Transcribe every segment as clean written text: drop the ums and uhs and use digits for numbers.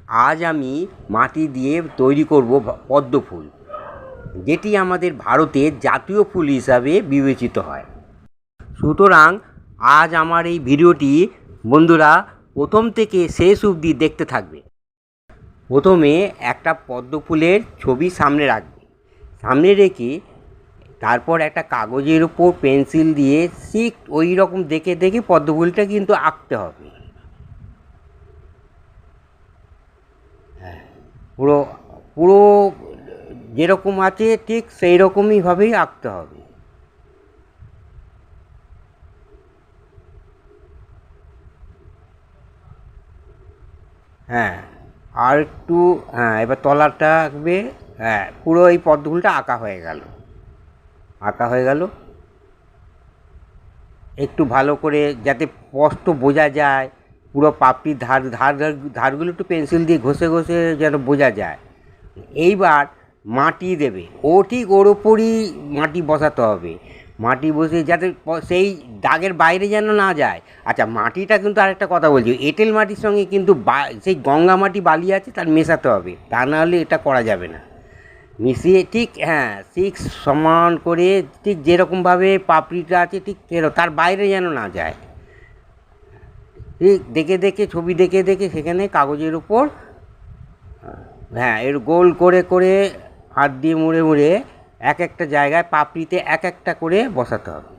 আজ আমি মাটি দিয়ে তৈরি করব পদ্ম ফুল, যেটি আমাদের ভারতের জাতীয় ফুল হিসাবে বিবেচিত হয়। সুতরাং আজ আমার এই ভিডিওটি বন্ধুরা প্রথম থেকে শেষ অবধি দেখতে থাকবে। প্রথমে একটা পদ্ম ফুলের ছবি সামনে রাখবে, সামনে রেখে তারপর একটা কাগজের উপর পেন্সিল দিয়ে ঠিক ওই রকম দেখে দেখে পদ্ম ফুলটা কিন্তু আঁকতে হবে। পুরো পুরো যেরকম আছে ঠিক সেই রকমইভাবেই আঁকতে হবে। হ্যাঁ, আর একটু, হ্যাঁ, এবার তলাটা আঁকবে। হ্যাঁ, পুরো এই পদ্ম ফুলটা আঁকা হয়ে গেল। একটু ভালো করে যাতে স্পষ্ট বোঝা যায়, পুরো পাপড়ির ধারগুলো একটু পেন্সিল দিয়ে ঘষে ঘষে যেন বোঝা যায়। এইবার মাটি দেবে, ঠিক ওর ওপরই মাটি বসাতে হবে। মাটি বসে যাতে সেই দাগের বাইরে যেন না যায়। আচ্ছা, মাটিটা কিন্তু আরেকটা কথা বলছি, এঁটেল মাটির সঙ্গে কিন্তু সেই গঙ্গা মাটি বালি আছে তার মেশাতে হবে, তা নাহলে এটা করা যাবে না। মিশিয়ে ঠিক, হ্যাঁ, ঠিক সমান করে ঠিক যেরকমভাবে পাপড়িটা আছে ঠিক তার বাইরে যেন না যায়। ঠিক দেখে দেখে ছবি দেখে দেখে সেখানে কাগজের উপর, হ্যাঁ, এর গোল করে করে হাত দিয়ে মুড়ে মুড়ে এক একটা জায়গায় পাপড়িতে এক একটা করে বসাতে হবে।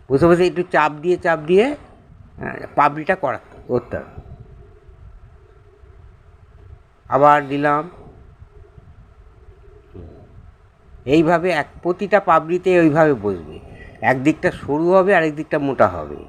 বসে বসে একটু চাপ দিয়ে পাপড়িটা করতে হবে। আবার দিলাম। এইভাবে প্রতিটা পাপড়িতে ওইভাবে বসবে, একদিকটা সরু হবে আরেক দিকটা মোটা হবে।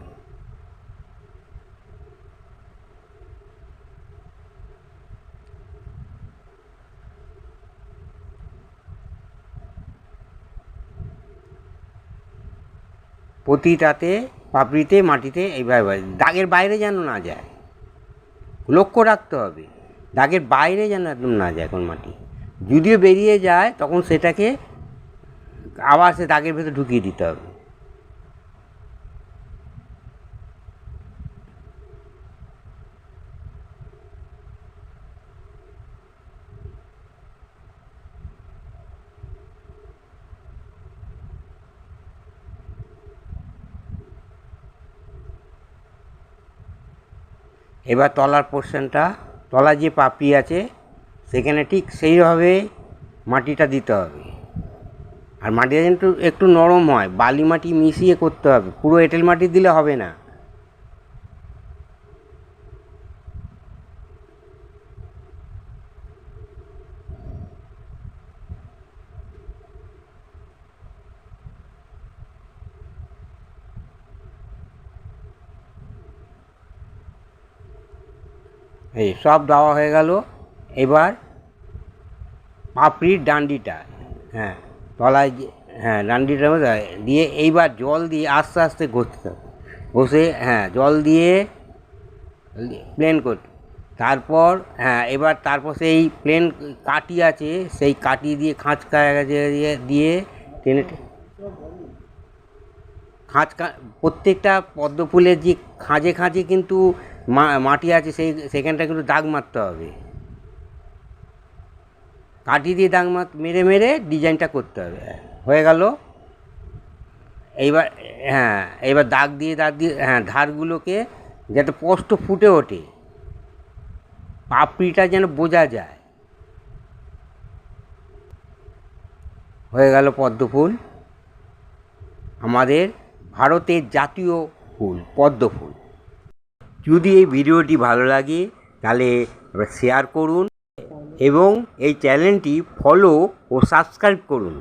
প্রতিটাতে পাপড়িতে মাটিতে এইভাবে দাগের বাইরে যেন না যায়, লক্ষ্য রাখতে হবে দাগের বাইরে যেন একদম না যায় কোন মাটি। যদিও বেরিয়ে যায় তখন সেটাকে আবার সে দাগের ভেতর ঢুকিয়ে দিতে হবে। এবার তলার পোর্শনটা, তলার যে পাপড়ি আছে সেখানে ঠিক সেইভাবে মাটিটা দিতে হবে। আর মাটিটা কিন্তু একটু নরম হয়, বালি মাটি মিশিয়ে করতে হবে, পুরো এঁটেল মাটি দিলে হবে না। এই সব দেওয়া হয়ে গেল। এবার পাপড়ির ডান্ডিটা, হ্যাঁ, তলায় হ্যাঁ ডান্ডিটার মধ্যে দিয়ে এইবার জল দিয়ে আস্তে আস্তে ঘষতে হবে। ঘষে, হ্যাঁ, জল দিয়ে প্লেন করতে। তারপর, হ্যাঁ, এবার তারপর সেই প্লেন কাঠি আছে সেই কাঠি দিয়ে খাঁচকা দিয়ে টেনে প্রত্যেকটা পদ্ম ফুলের যে খাঁজে খাঁজে কিন্তু মাটি আছে সেখানটা কিন্তু দাগ মারতে হবে। কাঠি দিয়ে দাগ মেরে মেরে ডিজাইনটা করতে হবে। হয়ে গেল। এইবার, হ্যাঁ, এবার দাগ দিয়ে হ্যাঁ, ধারগুলোকে যাতে স্পষ্ট ফুটে ওঠে, পাপড়িটা যেন বোঝা যায়। হয়ে গেল পদ্ম ফুল, আমাদের ভারতের জাতীয় ফুল পদ্ম ফুল। যদি এই ভিডিওটি ভালো লাগে তাহলে শেয়ার করুন এবং এই চ্যানেলটি ফলো ও সাবস্ক্রাইব করুন।